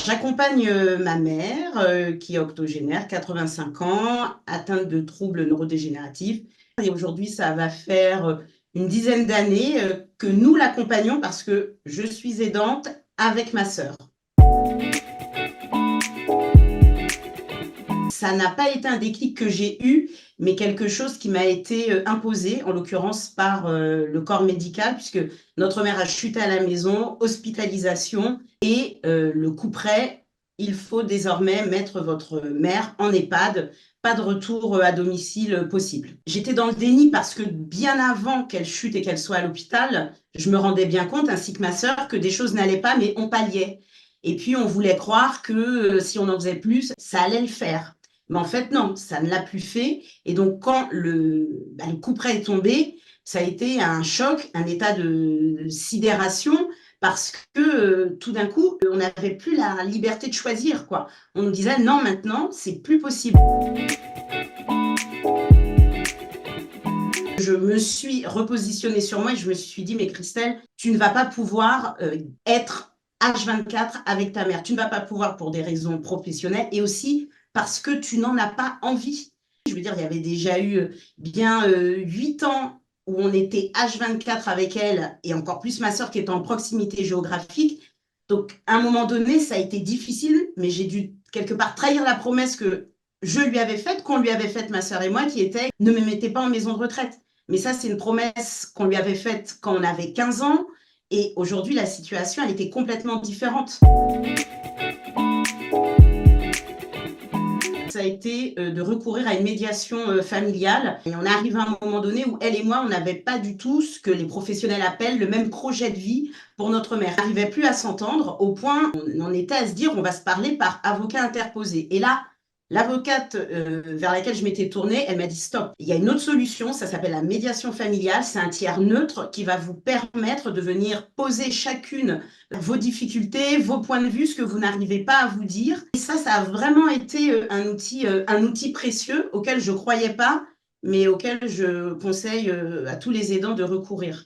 J'accompagne ma mère qui est octogénaire, 85 ans, atteinte de troubles neurodégénératifs. Et aujourd'hui, ça va faire une dizaine d'années que nous l'accompagnons parce que je suis aidante avec ma sœur. Ça n'a pas été un déclic que j'ai eu, mais quelque chose qui m'a été imposé, en l'occurrence par le corps médical, puisque notre mère a chuté à la maison, hospitalisation, et le couperet, il faut désormais mettre votre mère en EHPAD, pas de retour à domicile possible. J'étais dans le déni parce que bien avant qu'elle chute et qu'elle soit à l'hôpital, je me rendais bien compte, ainsi que ma sœur, que des choses n'allaient pas, mais on palliait. Et puis, on voulait croire que si on en faisait plus, ça allait le faire. Mais en fait, non, ça ne l'a plus fait. Et donc, quand le couperet est tombé, ça a été un choc, un état de sidération, parce que tout d'un coup, on n'avait plus la liberté de choisir, quoi. On nous disait, non, maintenant, c'est plus possible. Je me suis repositionnée sur moi et je me suis dit, mais Christelle, tu ne vas pas pouvoir être H24 avec ta mère. Tu ne vas pas pouvoir pour des raisons professionnelles et aussi parce que tu n'en as pas envie. Je veux dire, il y avait déjà eu bien 8 ans où on était H24 avec elle et encore plus ma sœur qui est en proximité géographique. Donc, à un moment donné, ça a été difficile, mais j'ai dû quelque part trahir la promesse que je lui avais faite, qu'on lui avait faite, ma sœur et moi, qui était « ne me mettez pas en maison de retraite ». Mais ça, c'est une promesse qu'on lui avait faite quand on avait 15 ans. Et aujourd'hui, la situation, elle était complètement différente. Ça a été de recourir à une médiation familiale. Et on est arrivé à un moment donné où elle et moi, on n'avait pas du tout ce que les professionnels appellent le même projet de vie pour notre mère. On n'arrivait plus à s'entendre au point où on en était à se dire on va se parler par avocat interposé. Et là, l'avocate vers laquelle je m'étais tournée, elle m'a dit stop. Il y a une autre solution, ça s'appelle la médiation familiale. C'est un tiers neutre qui va vous permettre de venir poser chacune vos difficultés, vos points de vue, ce que vous n'arrivez pas à vous dire. Et ça a vraiment été un outil précieux auquel je ne croyais pas, mais auquel je conseille à tous les aidants de recourir.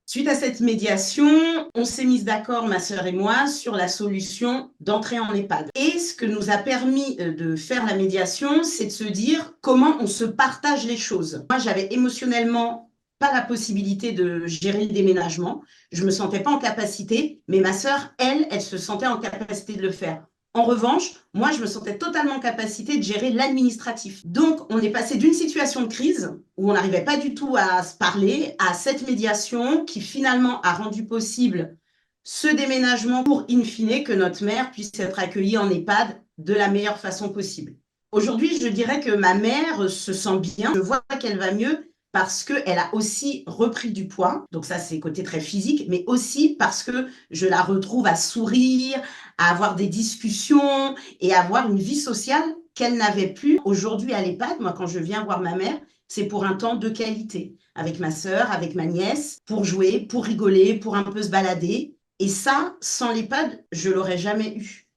Suite à cette médiation, on s'est mis d'accord, ma sœur et moi, sur la solution d'entrer en EHPAD. Et ce que nous a permis de faire la médiation, c'est de se dire comment on se partage les choses. Moi, j'avais émotionnellement pas la possibilité de gérer le déménagement. Je ne me sentais pas en capacité, mais ma sœur, elle se sentait en capacité de le faire. En revanche, moi, je me sentais totalement en capacité de gérer l'administratif. Donc, on est passé d'une situation de crise où on n'arrivait pas du tout à se parler, à cette médiation qui finalement a rendu possible ce déménagement pour, in fine, que notre mère puisse être accueillie en EHPAD de la meilleure façon possible. Aujourd'hui, je dirais que ma mère se sent bien. Je vois qu'elle va mieux parce qu'elle a aussi repris du poids. Donc ça, c'est côté très physique, mais aussi parce que je la retrouve à sourire, à avoir des discussions et à avoir une vie sociale qu'elle n'avait plus. Aujourd'hui, à l'EHPAD, moi, quand je viens voir ma mère, c'est pour un temps de qualité, avec ma sœur, avec ma nièce, pour jouer, pour rigoler, pour un peu se balader. Et ça, sans l'EHPAD, je ne l'aurais jamais eu.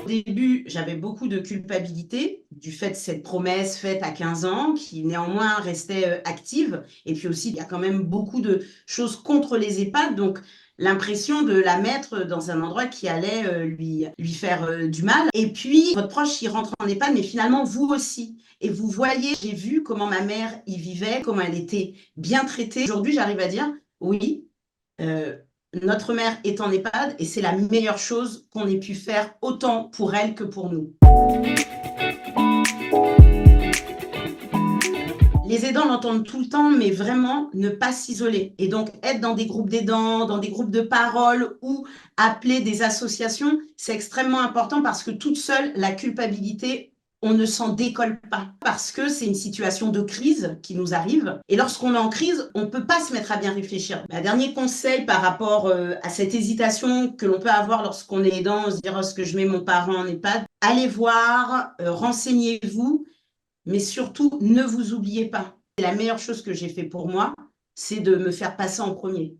Au début, j'avais beaucoup de culpabilité du fait de cette promesse faite à 15 ans, qui néanmoins restait active. Et puis aussi, il y a quand même beaucoup de choses contre les EHPAD, donc l'impression de la mettre dans un endroit qui allait lui faire du mal. Et puis, votre proche, il rentre en EHPAD, mais finalement, vous aussi. Et vous voyez, j'ai vu comment ma mère y vivait, comment elle était bien traitée. Aujourd'hui, j'arrive à dire, oui, notre mère est en EHPAD et c'est la meilleure chose qu'on ait pu faire autant pour elle que pour nous. Les aidants l'entendent tout le temps, mais vraiment ne pas s'isoler. Et donc, être dans des groupes d'aidants, dans des groupes de parole ou appeler des associations, c'est extrêmement important parce que toute seule, la culpabilité, on ne s'en décolle pas parce que c'est une situation de crise qui nous arrive. Et lorsqu'on est en crise, on ne peut pas se mettre à bien réfléchir. Un dernier conseil par rapport à cette hésitation que l'on peut avoir lorsqu'on est aidant, se dire est-ce que je mets mon parent en EHPAD, allez voir, renseignez-vous, mais surtout, ne vous oubliez pas. La meilleure chose que j'ai fait pour moi, c'est de me faire passer en premier.